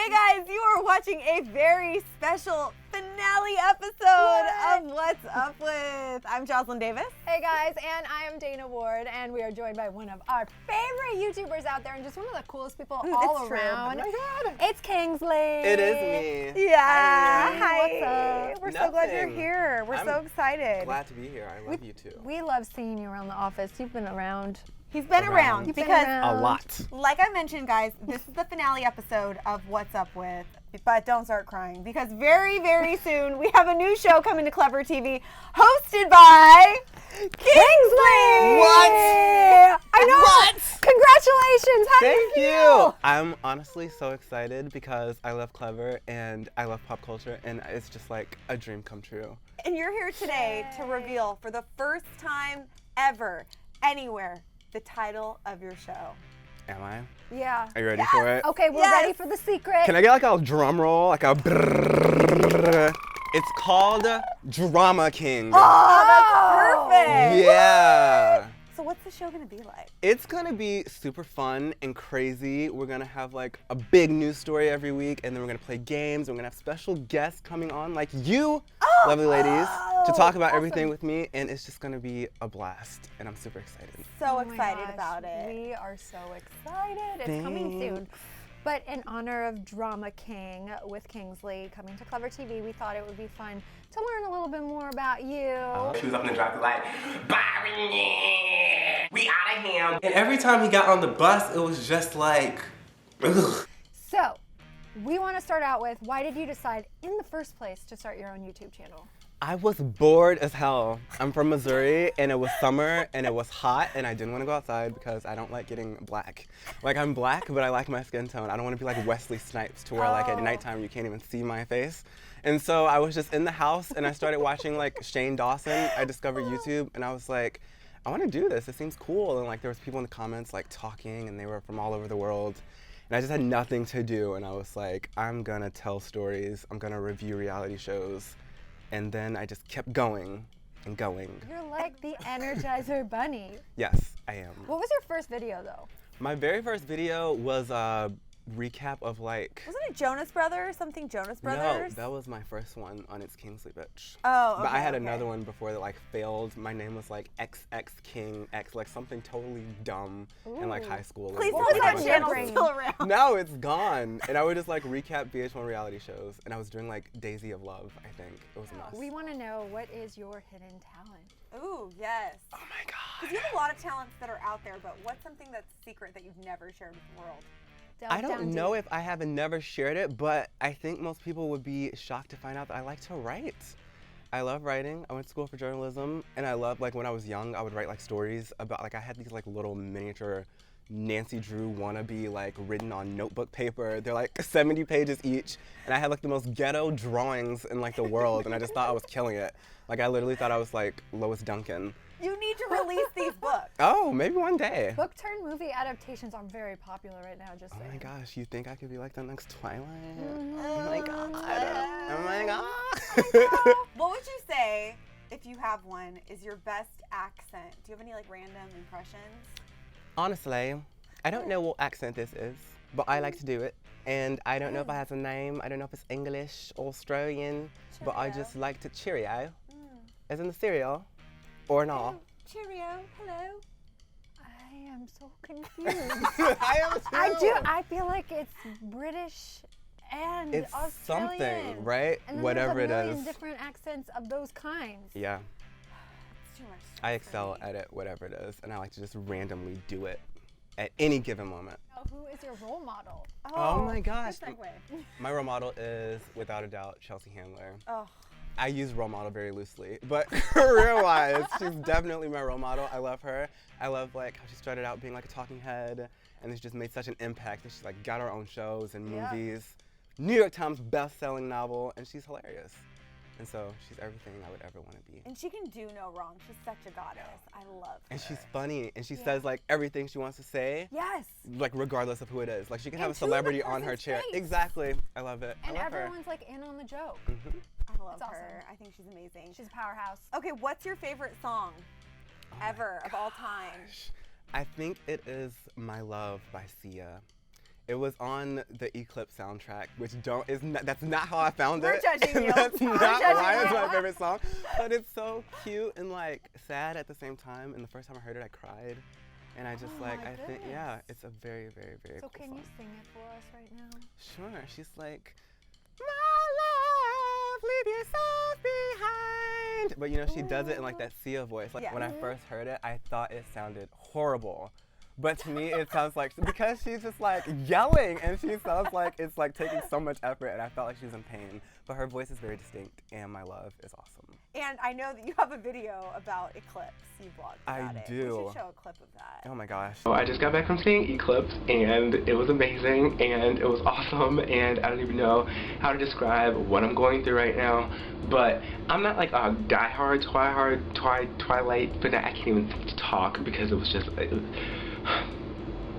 Hey guys, you are watching a very special finale episode of What's Up With. I'm Jocelyn Davis. Hey guys, and I am Dana Ward, and we are joined by one of our favorite YouTubers out there and just one of the coolest people all around. Oh my God. It's Kingsley. It is me. Yeah. Hi. What's up? We're so glad you're Nothing. here. We're so excited. Glad to be here. I love you too. We love seeing you around the office. You've been around. He's been around You've been because, around. A lot. like I mentioned, guys, this is the finale episode of What's Up With. But don't start crying because very, very soon we have a new show coming to Clevver TV hosted by Kingsley! What? I know! What? Congratulations! How do Thank you you. feel? I'm honestly so excited because I love Clevver and I love pop culture and it's just like a dream come true. And you're here today to reveal for the first time ever, anywhere, the title of your show. Am I? Yeah. Are you ready for it? Okay, we're Yes. ready for the secret. Can I get like a drum roll? Like a brrrr? It's called Drama King. Oh, that's perfect! Yeah. So what's the show gonna be like? It's gonna be super fun and crazy. We're gonna have like a big news story every week, and then we're gonna play games. We're gonna have special guests coming on, like you, lovely ladies, to talk about everything with me, and it's just gonna be a blast. And I'm super excited. So Oh my excited gosh, about it. We are so excited. It's coming soon. Thanks. But in honor of Drama King with Kingsley coming to Clevver TV, we thought it would be fun to learn a little bit more about you. She was up in the drive like, Byron, yeah, we out of here. And every time he got on the bus, it was just like, ugh. So, we want to start out with, why did you decide in the first place to start your own YouTube channel? I was bored as hell. I'm from Missouri, and it was summer, and it was hot, and I didn't want to go outside because I don't like getting black. Like, I'm black, but I like my skin tone. I don't want to be like Wesley Snipes, to where like at nighttime you can't even see my face. And so I was just in the house, and I started watching like Shane Dawson. I discovered YouTube, and I was like, I want to do this. It seems cool. And like there was people in the comments like talking, and they were from all over the world. And I just had nothing to do, and I was like, I'm gonna tell stories. I'm gonna review reality shows. And then I just kept going and going. You're like the Energizer Bunny. Yes, I am. What was your first video though? My very first video was a recap of like... Wasn't it Jonas Brothers? Something Jonas Brothers? No, that was my first one on It's Kingsley, bitch. Oh, okay, But I had okay. another one before that like failed. My name was like XX King X, like something totally dumb in like high school. Please Like, tell me was that on channel's your brain? still around. No, it's gone. And I would just like recap VH1 reality shows. And I was doing like Daisy of Love, I think. It was a mess. We want to know, what is your hidden talent? Ooh, yes. Oh my God. Because you have a lot of talents that are out there, but what's something that's secret that you've never shared with the world? Delve I don't down know deep. if I haven't never shared it, but I think most people would be shocked to find out that I like to write. I love writing. I went to school for journalism, and I love, like when I was young, I would write like stories about, like I had these like little miniature Nancy Drew wannabe like written on notebook paper. They're like 70 pages each, and I had like the most ghetto drawings in like the world, and I just thought I was killing it. Like I literally thought I was like Lois Duncan. You need to release these books. Oh, maybe one day. Book turn movie adaptations are very popular right now, just Oh saying. my gosh, you think I could be like the next Twilight? Oh my God. Oh my God. What would you say, if you have one, is your best accent? Do you have any like random impressions? Honestly, I don't know what accent this is, but I like to do it. And I don't know if it has a name. I don't know if it's English or Australian, but I Cheerio. just like to Cheerio, as in the cereal, or not. Cheerio, hello. I am so confused. I am too. I do. I feel like it's British and It's Australian. something, right? And then Whatever there's a it million is. different accents of those kinds. Yeah, It's too much. I excel at it, whatever it is, and I like to just randomly do it at any given moment. Now, who is your role model? Oh my gosh. Good segue. My role model is, without a doubt, Chelsea Handler. Oh, I use role model very loosely, but career-wise, she's definitely my role model. I love her. I love like how she started out being like a talking head, and then she just made such an impact that she's like got her own shows and Yeah. movies, New York Times best-selling novel, and she's hilarious. And so she's everything I would ever want to be. and she can do no wrong. She's such a goddess. I love her. And she's funny, and she says like everything she wants to say, Yes. like regardless of who it is. Like she can have And a to the celebrity on her person's chair. face. Exactly. I love it. And I love everyone's like in on the joke. her. Mhm. I love It's awesome. her. I think she's amazing. She's a powerhouse. Okay, what's your favorite song Oh my ever of all time? I think it is My Love by Sia. It was on the Eclipse soundtrack, which that's not how I found We're it. judging you. That's We're not judging why it's you. my favorite song. But it's so cute and like sad at the same time. And the first time I heard it, I cried. And I just my I think, goodness. yeah, it's a very, very, very So cool can you song. sing it for us right now? Sure. She's like, my love, leave yourself behind. But you know, she does it in like that Sia voice. Like Yeah. when I first heard it, I thought it sounded horrible. But to me, it sounds like, because she's just like yelling and she sounds like it's like taking so much effort, and I felt like she was in pain. But her voice is very distinct, and my love is awesome. And I know that you have a video about Eclipse. You blogged I about it. do. We should show a clip of that. Oh my gosh. So I just got back from seeing Eclipse, and it was amazing, and it was awesome, and I don't even know how to describe what I'm going through right now. But I'm not like a diehard Twilight fanatic. I can't even talk because it was just.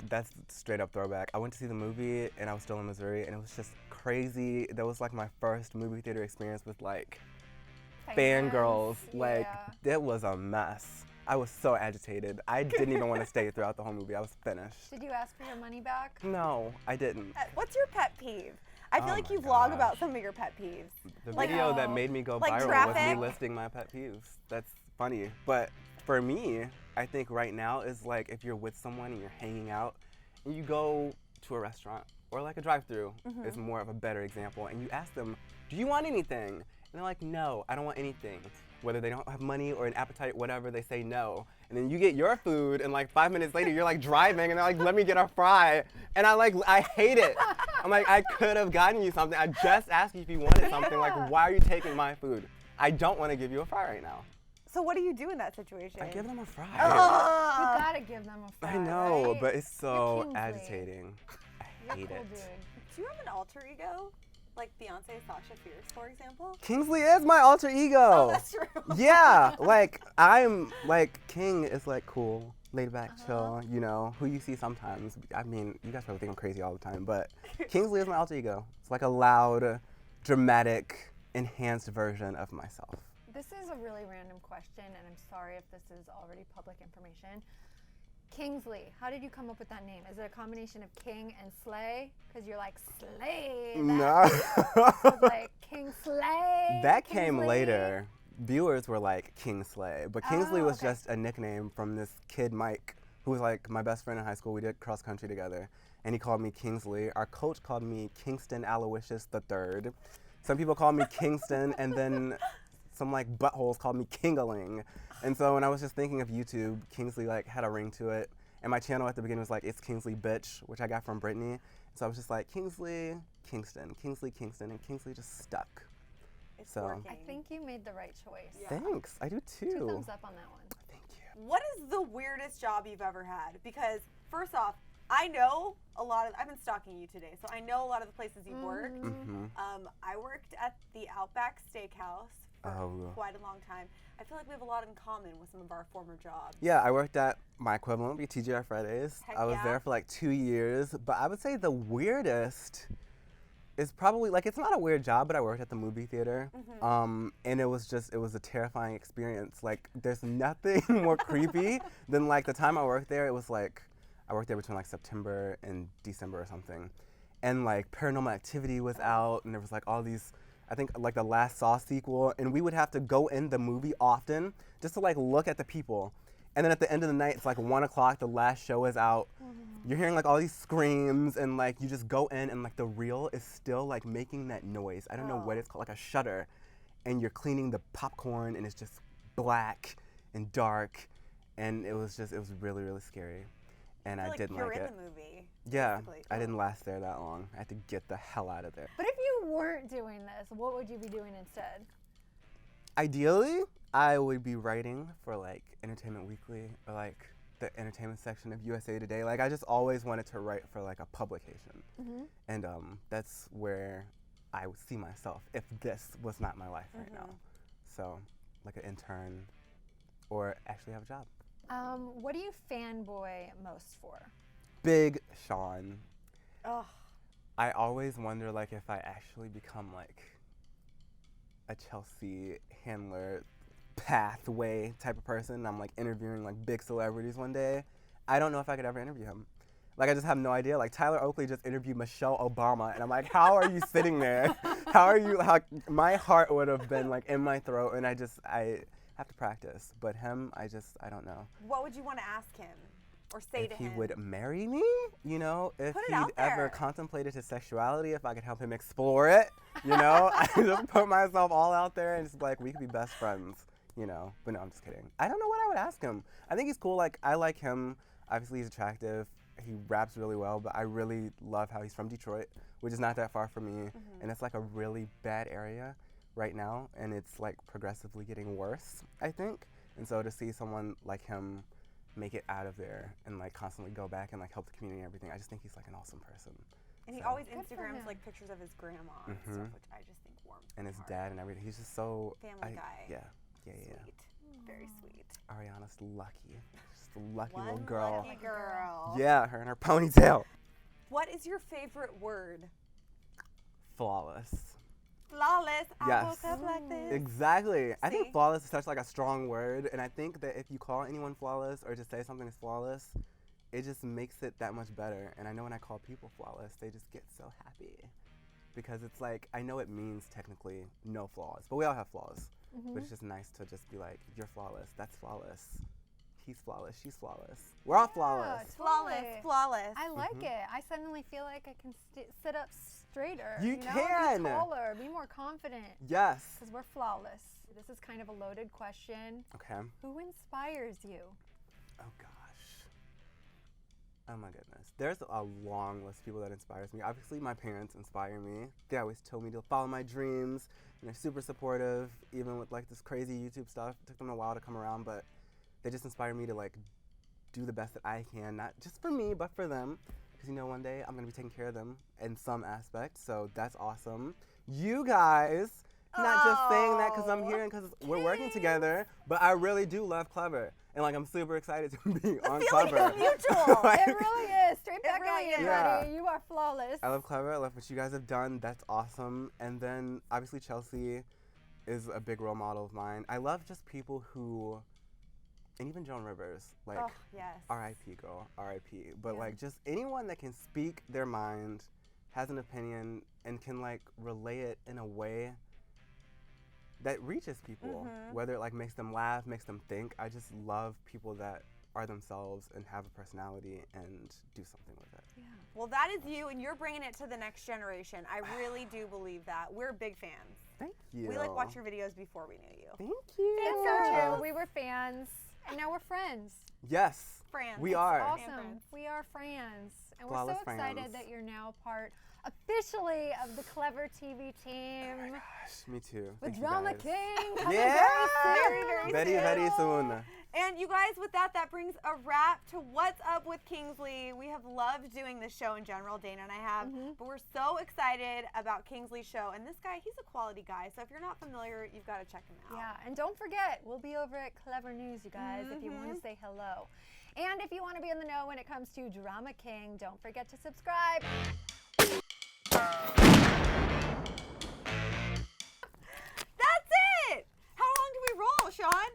That's straight up throwback. I went to see the movie and I was still in Missouri, and it was just crazy. That was like my first movie theater experience with like fangirls. Like, Yeah. it was a mess. I was so agitated. I didn't even want to stay throughout the whole movie. I was finished. Did you ask for your money back? No, I didn't. What's your pet peeve? I feel Oh like my you vlog about gosh. some of your pet peeves. The Like, video that made me go like viral was traffic? me listing my pet peeves. That's funny. But for me, I think right now is like if you're with someone and you're hanging out and you go to a restaurant or like a drive-through is more of a better example, and you ask them, do you want anything? And they're like, no, I don't want anything. Whether they don't have money or an appetite, whatever, they say no. And then you get your food, and like 5 minutes later, you're like driving, and they're like, let me get a fry. And I hate it. I'm like, I could have gotten you something. I just asked you if you wanted something. Like, why are you taking my food? I don't want to give you a fry right now. So what do you do in that situation? I give them a fry. You gotta give them a fry. I know, right? but it's so Kingsley. agitating. I You're hate cool, it. dude. Do you have an alter ego? Like Beyonce, Sasha Fierce, for example? Kingsley is my alter ego. Oh, that's true. Yeah, like I'm like King is like cool, laid back, chill, you know, who you see sometimes. I mean, you guys probably think I'm crazy all the time, but Kingsley is my alter ego. It's like a loud, dramatic, enhanced version of myself. This is a really random question, and I'm sorry if this is already public information. Kingsley, how did you come up with that name? Is it a combination of King and Slay? Because you're like, Slay. No. So like, King Slay. That came Kingsley? later. Viewers were like Kingsley, but Kingsley Oh, was okay. just a nickname from this kid Mike, who was like my best friend in high school. We did cross country together, and he called me Kingsley. Our coach called me Kingston Aloysius III. Some people called me Kingston, and then some like buttholes called me Kingaling. And so when I was just thinking of YouTube, Kingsley like had a ring to it, and my channel at the beginning was like, it's Kingsley Bitch, which I got from Brittany. So I was just like, Kingsley, Kingston, Kingsley, Kingston, and Kingsley just stuck. It's So- working. I think you made the right choice. Yeah. Thanks, I do too. 2 thumbs up on that one. Thank you. What is the weirdest job you've ever had? Because first off, I know a lot of. I've been stalking you today, so I know a lot of the places you've worked. Mm-hmm. I worked at the Outback Steakhouse for Oh. quite a long time. I feel like we have a lot in common with some of our former jobs. Yeah, I worked at my equivalent would be TGI Fridays. Heck I was yeah. there for like 2 years, but I would say the weirdest is probably like it's not a weird job, but I worked at the movie theater, and it was a terrifying experience. Like there's nothing more creepy than like the time I worked there. It was like I worked there between like September and December or something, and like Paranormal Activity was out, and there was like all these. I think like the last Saw sequel, and we would have to go in the movie often just to like look at the people. And then at the end of the night, it's like 1 o'clock, the last show is out. You're hearing like all these screams, and like you just go in, and like the reel is still like making that noise. I don't know what it's called, like a shutter. And you're cleaning the popcorn, and it's just black and dark. And it was really, really scary. And I I feel like didn't you're like in it. the movie. Yeah, basically. I didn't last there that long. I had to get the hell out of there. But if you weren't doing this, what would you be doing instead? Ideally, I would be writing for like Entertainment Weekly or like the entertainment section of USA Today. Like I just always wanted to write for like a publication, and that's where I would see myself if this was not my life right now. So, like an intern, or actually have a job. What do you fanboy most for? Big Sean. Ugh. I always wonder like if I actually become like a Chelsea Handler pathway type of person. I'm like interviewing like big celebrities one day. I don't know if I could ever interview him. Like, I just have no idea. Like, Tyler Oakley just interviewed Michelle Obama, and I'm like, how are you sitting there? My heart would have been, like, in my throat, and I have to practice. But him, I don't know. What would you want to ask him or say to If he him? would marry me, you know, if Put it he'd out ever there. contemplated his sexuality, if I could help him explore it, you know, I just put myself all out there and just be like, we could be best friends, you know. But no, I'm just kidding. I don't know what I would ask him. I think he's cool. Like, I like him. Obviously, he's attractive. He raps really well, but I really love how he's from Detroit, which is not that far from me. And it's like a really bad area right now, and it's like progressively getting worse, I think. And so to see someone like him make it out of there and like constantly go back and like help the community and everything, I just think he's like an awesome person. And he So- always Good for Instagrams him. like pictures of his grandma and stuff, which I just think warms And my his heart. dad and everything. He's just so Family guy. Yeah. Sweet. Very sweet. Ariana's lucky. Just a lucky One little girl. lucky girl. Yeah, her and her ponytail. What is your favorite word? Flawless. Flawless. I Yes. woke up like this. Exactly. I See? think flawless is such like a strong word, and I think that if you call anyone flawless or just say something is flawless, it just makes it that much better. And I know when I call people flawless, they just get so happy because it's like, I know it means technically no flaws, but we all have flaws. But it's just nice to just be like, you're flawless. That's flawless. He's flawless. She's flawless. We're all flawless. Flawless. Totally. Flawless. I like it. I suddenly feel like I can sit up straighter. You know? can. Be taller, be more confident. Yes. Because we're flawless. This is kind of a loaded question. Okay. Who inspires you? Oh gosh. Oh my goodness. There's a long list of people that inspires me. Obviously, my parents inspire me. They always told me to follow my dreams, and they're super supportive, even with like this crazy YouTube stuff. It took them a while to come around, but they just inspire me to like do the best that I can, not just for me, but for them. Because you know, one day I'm gonna be taking care of them in some aspect, so that's awesome. You guys, not just saying that because I'm here and because we're working together, but I really do love Clevver. And like, I'm super excited to be on feeling Clevver. is mutual. Like, It really is. Straight back really at you, is. Yeah. buddy. You are flawless. I love Clevver. I love what you guys have done. That's awesome. And then obviously Chelsea is a big role model of mine. I love just people who, and even Joan Rivers, like Oh, yes. R.I.P. girl, R.I.P. But like just anyone that can speak their mind, has an opinion, and can like relay it in a way that reaches people, whether it like makes them laugh, makes them think. I just love people that are themselves and have a personality and do something with it. Yeah. Well, that is you, and you're bringing it to the next generation. I really do believe that. We're big fans. Thank you. We like watch your videos before we knew you. Thank you. It's so true. We were fans, and now we're friends. Yes. Friends. We It's are. And Awesome. friends. We are friends. And Flawless we're so excited friends. that you're now part officially of the Clevver TV team. Gosh, me too. With Thank you Drama guys. King coming Yeah. very, very Very, soon. very soon. And you guys, with that, that brings a wrap to What's Up with Kingsley. We have loved doing this show in general, Dana and I have, but we're so excited about Kingsley's show. And this guy, he's a quality guy. So if you're not familiar, you've got to check him out. Yeah, and don't forget, we'll be over at Clevver News, you guys, if you want to say hello. And if you want to be in the know when it comes to Drama King, don't forget to subscribe. That's it! How long do we roll, Sean?